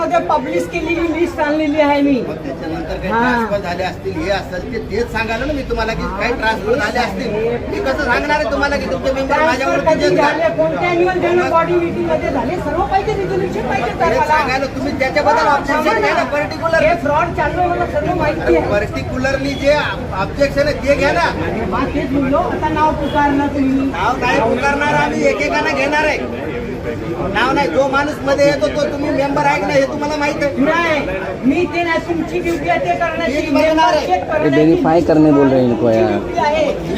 पेपरमध्ये पब्लिश केलेली लिस्ट आणलेली आहे मी. त्याच्यानंतर काही ट्रान्सफर झाले असतील हे असतील ते तेच सांगायला ना मी तुम्हाला की काही ट्रान्सफर झाले असतील. मी कसं सांगणार आहे तुम्हाला की तुमचे मेंबर माझ्यावर झाले कोणत्या अॅन्युअल जनरल बॉडी मीटिंग मध्ये झाले सर्व पाहिजे रिझोल्युशन पाहिजे सांगायला तुम्ही त्याच्याबद्दल ऑब्जेक्शन घ्या ना. पर्टिक्युलर हे फ्रॉड चालू मला सर्व माहिती आहे. पर्टिक्युलरली जे ऑब्जेक्शन आहे ते घ्या ना. तेच बोललो आता नाव पुकारणार तुम्ही. नाव काय पुकारणार आम्ही एकेकाना घेणार आहे. नाव नाही जो माणूस मध्ये येतो तो तुम्ही मेंबर आहे ना हे तुम्हाला माहित आहे. नाही मी ते नाही तुमची ड्युटी आहे ते करण्याची. वेरीफाई करने बोल रहे हैं इनको यार.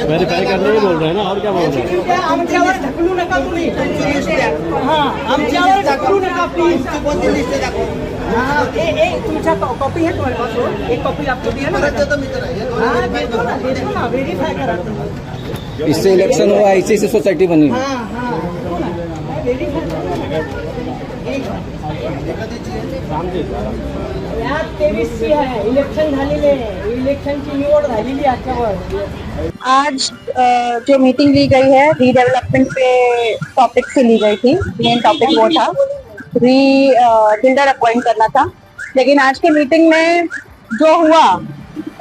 वेरीफाई करने ही बोल रहे हैं ना, और क्या बोल रहे हैं. आमच्यावर ढकलू नका तुम्ही. आमच्यावर ढकलू नका प्लीज. कोणती लिस्ट दाखव. तुमच्या कॉपी है तुम्हारे पास हो? एक कॉपी आपको दी है ना. परत देतो मित्र. देतो ना वेरीफाई करा तुम्ही. इससे इलेक्शन हुआ, इसी से सोसाइटी बनी. या 23ची आहे इलेक्शन झालेले. इलेक्शनची निवड झालेली आजच्यावर. आज जो मीटिंग ली गई है रीडेवलपमेंट पे टॉपिक से ली गई थी. मेन टॉपिक वो था बिल्डर अपॉइंट करना था. लेकिन आज के मीटिंग में जो हुआ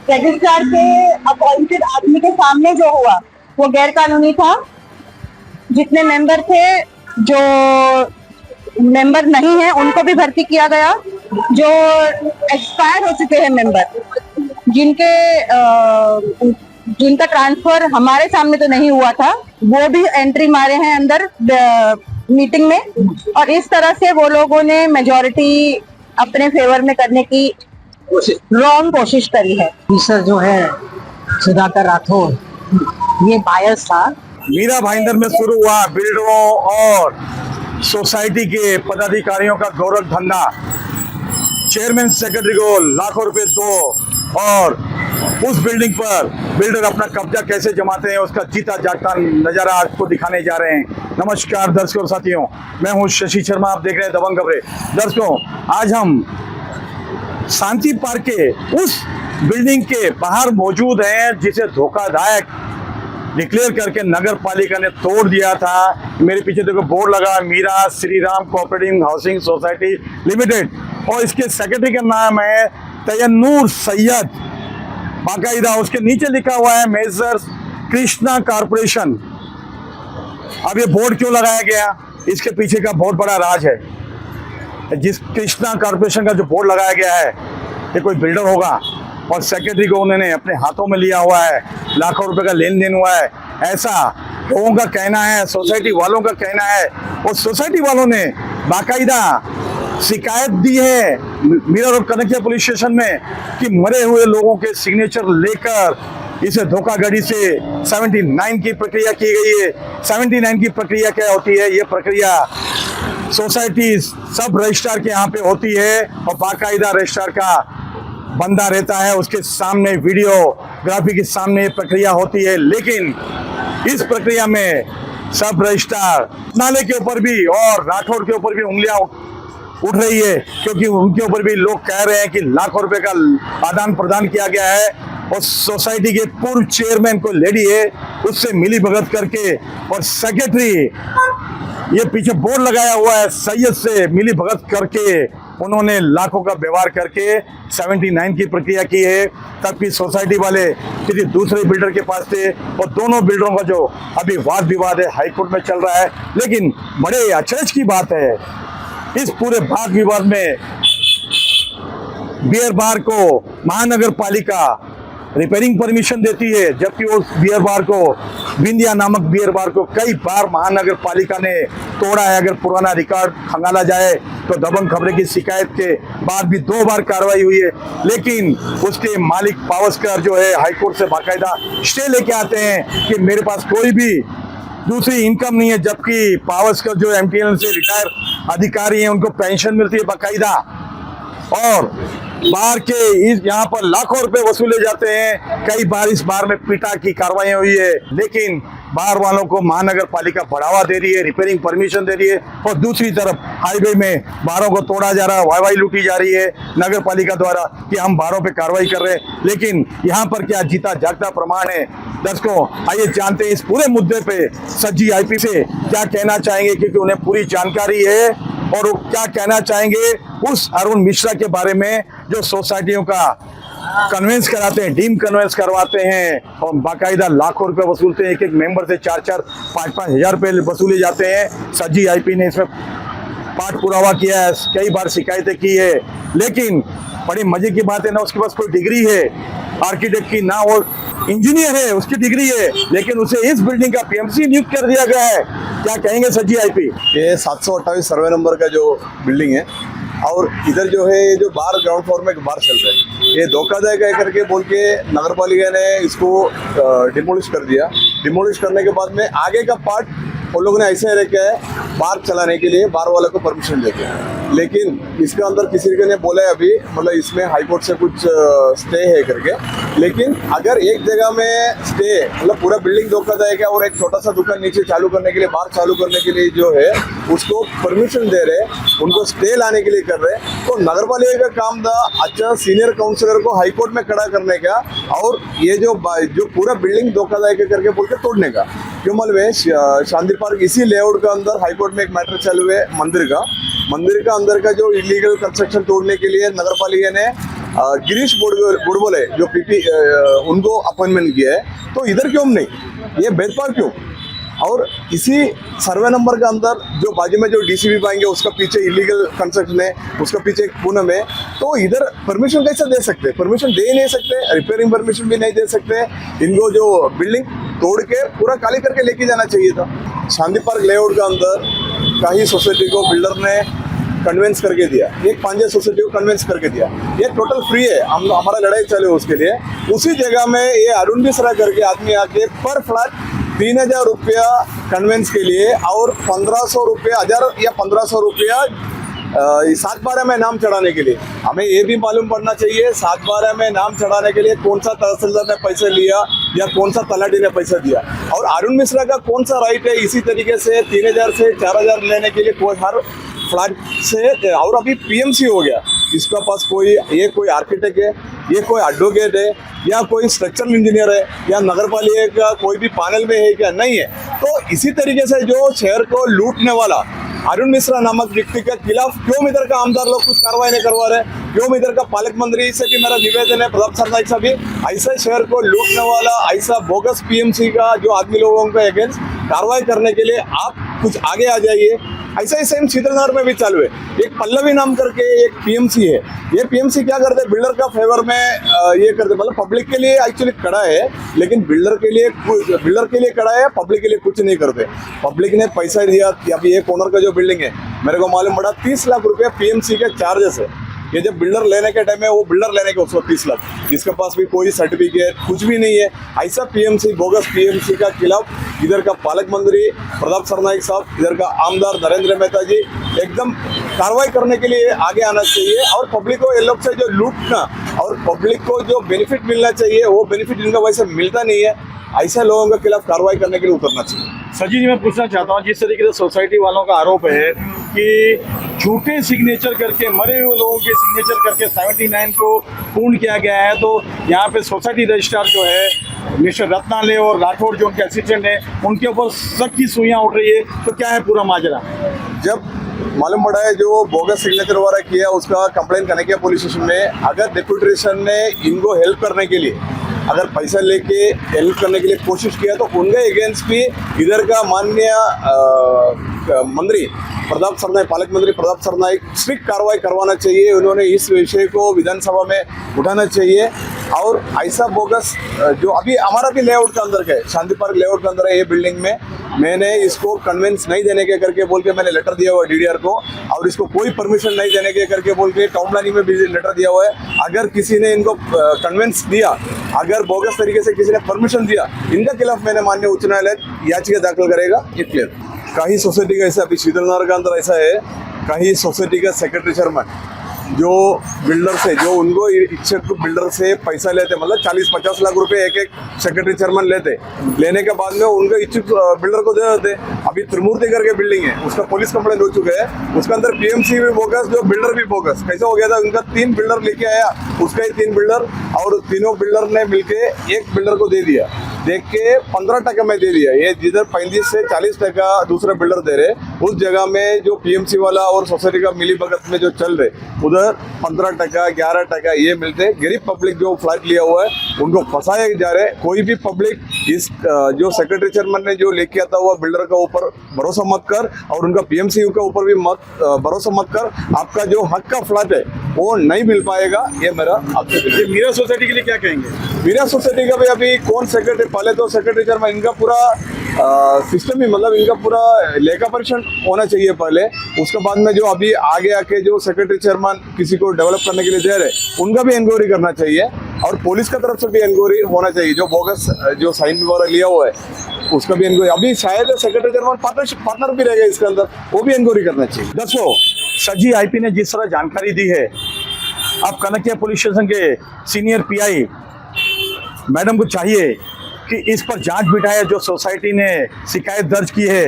रजिस्ट्रार के अपॉइंटेड आदमी के सामने जो हुआ वो गैर कानूनी था. जितने मेंबर थे जो मेंबर नहीं है उनको भी भर्ती किया गया. जो एक्सपायर हो चुके हैं मेंबर जिनका ट्रांसफर हमारे सामने तो नहीं हुआ था वो भी एंट्री मारे हैं अंदर मीटिंग में. और इस तरह से वो लोगों ने मेजॉरिटी अपने फेवर में करने की रॉन्ग कोशिश करी है. सर जो है सुधाकर राठौर ये बायस था. मीरा भाईंदर में शुरू हुआ बिल्डरों और सोसाइटी के पदाधिकारियों का गौरव धंधा. चेयरमैन सेक्रेटरी को लाखों रुपए दो और उस बिल्डिंग पर बिल्डर अपना कब्जा कैसे जमाते हैं उसका जीता जागता नजारा आपको दिखाने जा रहे हैं. नमस्कार दर्शकों और साथियों, मैं हूं शशि शर्मा, आप देख रहे हैं दबंग खबरें. दर्शकों, आज हम शांति पार्क के उस बिल्डिंग के बाहर मौजूद हैं जिसे धोखादायक डिक्लेयर करके नगर पालिका ने तोड़ दिया था. मेरे पीछे देखो बोर्ड लगा, Mira Shri Ram cooperative housing society limited, और इसके सेक्रेटरी का नाम है तैयन्नूर सैयद. बाकायदा उसके नीचे लिखा हुआ है मेजर कृष्णा कॉर्पोरेशन. अब ये बोर्ड क्यों लगाया गया, इसके पीछे का बहुत बड़ा राज है. जिस कृष्णा कॉर्पोरेशन का जो बोर्ड लगाया गया है ये कोई बिल्डर होगा और सेक्रेटरी को उन्होंने अपने हाथों में लिया हुआ है. लाखों रुपए का लेन देन हुआ है, ऐसा लोगों का कहना है, सोसाइटी वालों का कहना है. और सोसाइटी वालों ने बाकायदा शिकायत दी है Mira road Kanakia police station में कि मरे हुए लोगों के सिग्नेचर लेकर इसे धोखाधड़ी से 79 की प्रक्रिया की गई है. 79 की प्रक्रिया क्या होती है? ये प्रक्रिया सोसाइटी सब रजिस्ट्रार के यहाँ पे होती है और बाकायदा रजिस्ट्रार का बंदा रहता है, उसके सामने वीडियोग्राफी के सामने ये प्रक्रिया होती है. लेकिन इस प्रक्रिया में सब रजिस्ट्रार नाले के ऊपर भी और राठौड़ के ऊपर भी उंगलियां उठ रही है, क्योंकि उनके ऊपर भी लोग कह रहे हैं कि लाखों रुपए का आदान प्रदान किया गया है. और सोसाइटी के पूर्व चेयरमैन को लेडी है उससे मिली भगत करके, और सेक्रेटरी ये पीछे बोर्ड लगाया हुआ है सैयद से मिली भगत करके उन्होंने लाखों का व्यवहार करके 79 की प्रक्रिया की है. तब की सोसाइटी वाले किसी दूसरे बिल्डर के पास थे और दोनों बिल्डरों का जो अभी वाद विवाद है हाईकोर्ट में चल रहा है. लेकिन बड़े अचरज की बात है, इस पूरे वाद विवाद में बियर बार को महानगर पालिका रिपेयरिंग परमिशन देती है, जबकि उस बियर बार को विंध्या नामक बियर बार को कई बार महानगर पालिका ने तोड़ा है. अगर पुराना रिकॉर्ड खंगाला जाए तो दबंग खबरें की शिकायत के बाद भी 2 बार कार्रवाई हुई है. लेकिन उसके मालिक पावस्कर जो है हाईकोर्ट से बाकायदा स्टे लेके आते हैं कि मेरे पास कोई भी दूसरी इनकम नहीं है, जबकि पावस्कर जो एमटीएनएल से रिटायर अधिकारी हैं उनको पेंशन मिलती है बाकायदा. और बार के इस यहाँ पर लाखों रुपए वसूले जाते हैं. कई बार इस बार में पिटा की कार्रवाई हुई है, लेकिन बार वालों को महानगर पालिका बढ़ावा दे रही है, रिपेयरिंग परमिशन दे रही है. और दूसरी तरफ हाईवे में बारों को तोड़ा जा रहा है, वाहवाही लूटी जा रही है नगर पालिका द्वारा कि हम बारों पे कार्रवाई कर रहे हैं. लेकिन यहाँ पर क्या जीता जागता प्रमाण है? दर्शकों, आइए जानते हैं इस पूरे मुद्दे पे सज्जी आईपी से क्या कहना चाहेंगे, क्योंकि उन्हें पूरी जानकारी है और वो क्या कहना चाहेंगे उस अरुण मिश्रा के बारे में जो सोसाइटियों का कन्वेंस कराते हैं, डीम कन्वेंस करवाते हैं और बाकायदा लाखों रुपए वसूलते हैं। एक एक मेंबर से 4-4, 5-5 हजार रुपए वसूले जाते हैं। सज्जी आईपी ने इसमें पाठ पुरावा किया है, कई बार शिकायतें की है, लेकिन बड़ी मजे की बात है ना उसके पास कोई डिग्री है आर्किटेक्ट की, ना वो इंजीनियर है, उसकी डिग्री है, लेकिन उसे इस बिल्डिंग का पीएमसी नियुक्त कर दिया गया है। क्या कहेंगे सज्जी आईपी? ये 728 सर्वे नंबर का जो बिल्डिंग है और इधर जो है ये जो बार ग्राउंड फ्लोर में बार चल रहा है, ये धोखाधड़ी है करके बोल के नगर पालिका ने इसको डिमोलिश कर दिया। डिमोलिश करने के बाद में आगे का पार्ट उन लोगों ने ऐसे रखा है बार चलाने के लिए, बार वाले को परमिशन देते हैं, लेकिन इसके अंदर किसी ने बोला है अभी, मतलब इसमें हाईकोर्ट से कुछ स्टे है करके। लेकिन अगर एक जगह में स्टे, मतलब पूरा बिल्डिंग धोखाधड़ी है और एक छोटा सा दुकान नीचे चालू करने के लिए, बार चालू करने के लिए जो है उसको परमिशन दे रहे, उनको स्टे लाने के लिए कर रहे, तो नगर पालिका का काम था अच्छा सीनियर काउंसिलर को हाईकोर्ट में खड़ा करने का और ये जो पूरा बिल्डिंग धोखाधड़ी करके बोल के तोड़ने का। क्यों मालूम है, शांति पार्क इसी लेआउट का अंदर हाईकोर्ट में एक मैटर चालू है मंदिर का अंदर का जो इलीगल कंस्ट्रक्शन तोड़ने के लिए नगर पालिका ने गिरीश बुड़बोले जो पीपी उनको अपॉइंटमेंट किया है। तो इधर क्यों नहीं, ये भेदभाव क्यों? और इसी सर्वे नंबर के अंदर जो बाजू में जो डीसीबी पाएंगे उसका पीछे इलीगल कंस्ट्रक्शन है, उसका पीछे एक पूनम है, तो इधर परमिशन कैसे दे सकते? परमिशन दे ही नहीं सकते, रिपेयरिंग परमिशन भी नहीं दे सकते। इनको जो बिल्डिंग तोड़ के पूरा खाली करके लेके जाना चाहिए था। शांति पार्क लेआउट के अंदर काही सोसाइटी को बिल्डर ने कन्वेंस करके दिया, एक 5 सोसाइटी को कन्वेंस करके दिया, ये टोटल फ्री है, हम हमारा लड़ाई चले उसके लिए। उसी जगह में ये अरुण मिश्रा करके आदमी आके पर फ्लैट 3000 रुपया कन्वेंस के लिए और 1500 रुपया, 1000 या 1500 रुपया 7/12 में नाम चढ़ाने के लिए। हमें ये भी मालूम पड़ना चाहिए 7/12 में नाम चढ़ाने के लिए कौन सा तहसीलदार ने पैसे लिया या कौन सा तलाटी ने पैसा दिया, और अरुण मिश्रा का कौन सा राइट है इसी तरीके से 3000 से 4000 लेने के लिए कोई हर फ्लैट से। और अभी पीएमसी हो गया, इसका पास कोई आर्किटेक्ट है, ये कोई एडवोकेट है या कोई स्ट्रक्चरल इंजीनियर है या नगर पालिका का कोई भी पैनल में है क्या? नहीं है। तो इसी तरीके से जो शहर को लूटने वाला अरुण मिश्रा नामक व्यक्ति के खिलाफ क्यों इधर का आमदार लोग कुछ कार्रवाई नहीं करवा रहे? क्यों इधर का पालक मंत्री से भी मेरा निवेदन है, प्रताप सरनाइक साहब भी, ऐसा शहर को लूटने वाला, ऐसा बोगस पीएमसी का जो आदमी लोगों के अगेंस्ट कार्रवाई करने के लिए आप कुछ आगे आ जाइए। ऐसा ही सेम शीतलनगर में भी चालू है, एक पल्लवी नाम करके एक पीएमसी है। ये पीएमसी क्या करते हैं, बिल्डर का फेवर में ये करते, मतलब पब्लिक के लिए एक्चुअली खड़ा है, लेकिन बिल्डर के लिए खड़ा है, पब्लिक के लिए कुछ नहीं करते। पब्लिक ने पैसा दिया, अभी एक ओनर का जो बिल्डिंग है मेरे को मालूम पड़ा 30 लाख रुपया पीएमसी के चार्जेस है। ये जब बिल्डर लेने के टाइम में वो बिल्डर लेने के उसको 30 लाख, जिसके पास भी कोई सर्टिफिकेट कुछ भी नहीं है, ऐसा पीएमसी बोगस पीएमसी का खिलाफ इधर का पालक मंत्री प्रताप सरनाइक साहब, इधर का आमदार नरेंद्र मेहता जी एकदम कार्रवाई करने के लिए आगे आना चाहिए और पब्लिक को ये लोग से जो लूटना और पब्लिक को जो बेनिफिट मिलना चाहिए वो बेनिफिट इनका वैसे मिलता नहीं है, ऐसे लोगों के खिलाफ कार्रवाई करने के लिए उतरना चाहिए। सजी जी, मैं पूछना चाहता हूँ, जिस तरीके से सोसाइटी वालों का आरोप है कि झूठे सिग्नेचर करके, मरे हुए लोगों के सिग्नेचर करके 79 को पूर्ण किया गया है, तो यहाँ पे सोसाइटी रजिस्ट्रार जो है मिस्टर रत्नाले और राठौड़ जो उनके असिस्टेंट हैं, उनके ऊपर सख्त की सुइयाँ उठ रही है, तो क्या है पूरा माजरा? जब मालूम पड़ा है जो बोगस सिग्नेचर वाला किया उसका कंप्लेन करने के पुलिस स्टेशन में, अगर डेप्यूटेशन ने इनको हेल्प करने के लिए अगर पैसा लेके हेल्प करने के लिए कोशिश किया तो उनके अगेंस्ट भी इधर का माननीय मंत्री प्रताप सरनाइक, पालक मंत्री प्रताप सरनाइक स्ट्रिक्ट कार्रवाई करवाना चाहिए। उन्होंने इस विषय को विधानसभा में उठाना चाहिए और ऐसा बोगस जो अभी हमारा भी लेआउट के अंदर है, शांति पार्क लेआउट के अंदर है, ये बिल्डिंग में मैंने इसको कन्वेंस नहीं देने के करके बोल के मैंने लेटर दिया हुआ है डीडीआर को, और इसको कोई परमिशन नहीं देने के करके बोल के टाउन प्लानिंग में भी लेटर दिया हुआ है। अगर किसी ने इनको कन्वेंस दिया, अगर बोगस तरीके से किसी ने परमिशन दिया, इनके खिलाफ मैंने माननीय उच्च न्यायालय याचिका दाखिल करेगा, ये क्लियर। कहीं सोसाइटी का ऐसा अभी शीतलनगर के अंदर ऐसा है, कहीं सोसाइटी का सेक्रेटरी चेयरमैन जो बिल्डर से, जो उनको इच्छुक बिल्डर से पैसा लेते, मतलब 40-50 लाख रुपए एक सेक्रेटरी चेयरमैन लेने के बाद में उनको इच्छुक बिल्डर को दे देते। अभी त्रिमूर्ति करके बिल्डिंग है, उसका पुलिस कंप्लेंट हो चुका है, उसके अंदर पीएमसी भी बोगस, जो बिल्डर भी बोगस। कैसे हो गया था, उनका 3 बिल्डर लेके आया, उसका ही 3 बिल्डर, और तीनों बिल्डर ने मिलके एक बिल्डर को दे दिया। देख के 15% में दे दिया। ये जिधर 35 से 40% दूसरे बिल्डर दे रहे, उस जगह में जो पीएमसी वाला और सोसाइटी का मिली भगत में जो चल रहे, उधर 15%, 11% ये मिलते। गरीब पब्लिक जो फ्लैट लिया हुआ है उनको फंसाए जा रहे। कोई भी पब्लिक इस जो सेक्रेटरी चेयरमैन ने जो लेके आता हुआ बिल्डर का ऊपर भरोसा मत कर, और उनका पीएमसी के ऊपर भी भरोसा मत कर। आपका जो हक का फ्लैट है वो नहीं मिल पाएगा। ये मेरा आपसे। मीरा सोसाइटी के लिए क्या कहेंगे? मीरा सोसाइटी का भी अभी कौन सेक्रेटरी, पहले तो सेक्रेटरी चेयरमैन इनका पूरा सिस्टम ही, मतलब इनका पूरा लेखा परीक्षण होना चाहिए पहले। उसके बाद में जो अभी आगे आके जो सेक्रेटरी चेयरमैन किसी को डेवलप करने के लिए दे रहे, उनका भी इंक्वायरी करना चाहिए, और पुलिस की तरफ से भी इंक्वायरी होना चाहिए। जो बोगस जो साइन वगैरह लिया हुआ है उसका भी इंक्वायरी, अभी शायद सेक्रेटरी चेयरमैन पार्टनर भी रहेगा इसके अंदर, वो भी इंक्वायरी करना चाहिए। दोस्तों, सजी आईपी ने जिस तरह जानकारी दी है, अब कनकिया पुलिस स्टेशन के सीनियर पीआई मैडम को चाहिए कि इस पर जांच बिठाए। जो सोसाइटी ने शिकायत दर्ज की है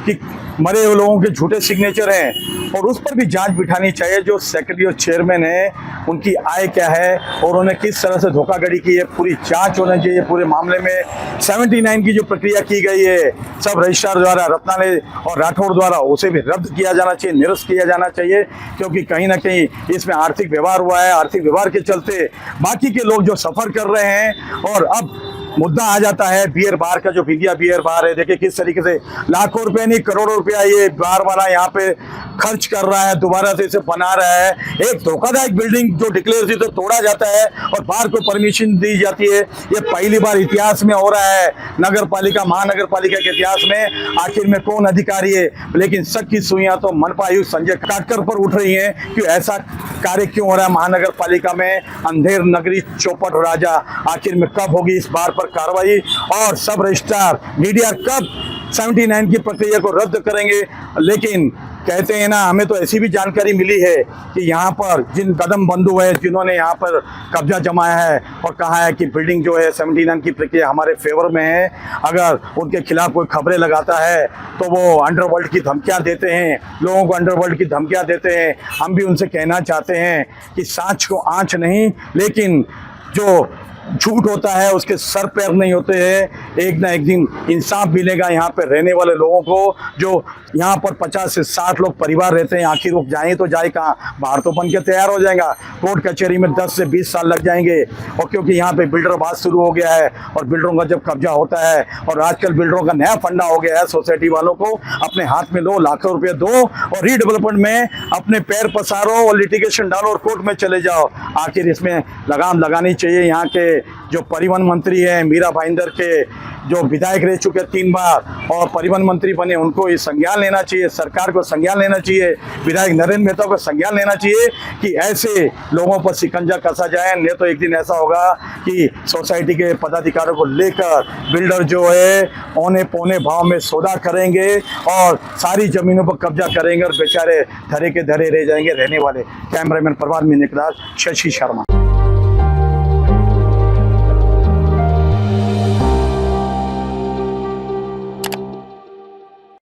कि मरे हुए लोगों के झूठे सिग्नेचर हैं, और उस पर भी जांच बिठानी चाहिए। जो सेक्रेटरी और चेयरमैन है उनकी आय क्या है और उन्होंने किस तरह से धोखाधड़ी की है, पूरी जांच होनी चाहिए पूरे मामले में। 79 की जो प्रक्रिया की गई है सब रजिस्ट्रार द्वारा, रत्नालय और राठौड़ द्वारा, उसे भी रद्द किया जाना चाहिए, निरस्त किया जाना चाहिए, क्योंकि कहीं ना कहीं इसमें आर्थिक व्यवहार हुआ है। आर्थिक व्यवहार के चलते बाकी के लोग जो सफर कर रहे हैं। और अब मुद्दा आ जाता है बियर बार का, जो विद्या बियर बार है। देखिए किस तरीके से लाखों रुपए नहीं करोड़ों रुपया ये बार वाला यहाँ पे खर्च कर रहा है, दोबारा से इसे बना रहा है। एक धोखादायक बिल्डिंग जो डिक्लेयर थी तो तोड़ा जाता है और बार को परमिशन दी जाती है। ये पहली बार इतिहास में हो रहा है, नगर पालिका महानगर पालिका के इतिहास में। आखिर में कौन अधिकारी है? लेकिन शक की सुइयां तो मनपा आयुक्त संजय काटकर पर उठ रही हैं कि ऐसा कार्य क्यों हो रहा है महानगर पालिका में। अंधेर नगरी चौपट राजा, आखिर में कब होगी इस बार पर कार्रवाई, और सब रजिस्ट्रार मीडिया कब 79 की प्रक्रिया को रद्द करेंगे? लेकिन कहते हैं ना, हमें तो ऐसी भी जानकारी मिली है कि यहाँ पर जिन कदम बंधु है जिन्होंने यहाँ पर कब्जा जमाया है और कहा है कि बिल्डिंग जो है 79 की प्रक्रिया हमारे फेवर में है, अगर उनके खिलाफ कोई खबरें लगाता है तो वो अंडरवर्ल्ड की धमकियाँ देते हैं, लोगों को अंडरवर्ल्ड की धमकियाँ देते हैं। हम भी उनसे कहना चाहते हैं कि सांच को आँच नहीं, लेकिन जो झूठ होता है उसके सर पैर नहीं होते हैं। एक ना एक दिन इंसाफ मिलेगा यहाँ पे रहने वाले लोगों को। जो यहाँ पर 50 से 60 लोग परिवार रहते हैं, आखिर वो जाए तो जाए कहाँ? बाहर तो बन के तैयार हो जाएगा, कोर्ट कचहरी में 10 से 20 साल लग जाएंगे। और क्योंकि यहाँ पे बिल्डरबाज शुरू हो गया है और बिल्डरों का जब कब्जा होता है, और आजकल बिल्डरों का नया फंडा हो गया है, सोसाइटी वालों को अपने हाथ में लो, लाखों रुपये दो और रीडेवलपमेंट में अपने पैर पसारो और लिटिगेशन डालो और कोर्ट में चले जाओ। आखिर इसमें लगाम लगानी चाहिए। यहाँ के जो परिवहन मंत्री है मीरा भाईंदर के, जो विधायक रह चुके 3 बार और परिवहन मंत्री बने, उनको ये संज्ञान लेना चाहिए, सरकार को संज्ञान लेना चाहिए, विधायक नरेंद्र मेहता को संज्ञान लेना चाहिए कि ऐसे लोगों पर शिकंजा कसा जाए। नहीं तो एक दिन ऐसा होगा कि सोसाइटी के पदाधिकारियों को लेकर बिल्डर जो है औने पौने भाव में सौदा करेंगे और सारी जमीनों पर कब्जा करेंगे और बेचारे धरे के धरे रह जाएंगे रहने वाले। कैमरामैन परवार में निकला, शशि शर्मा।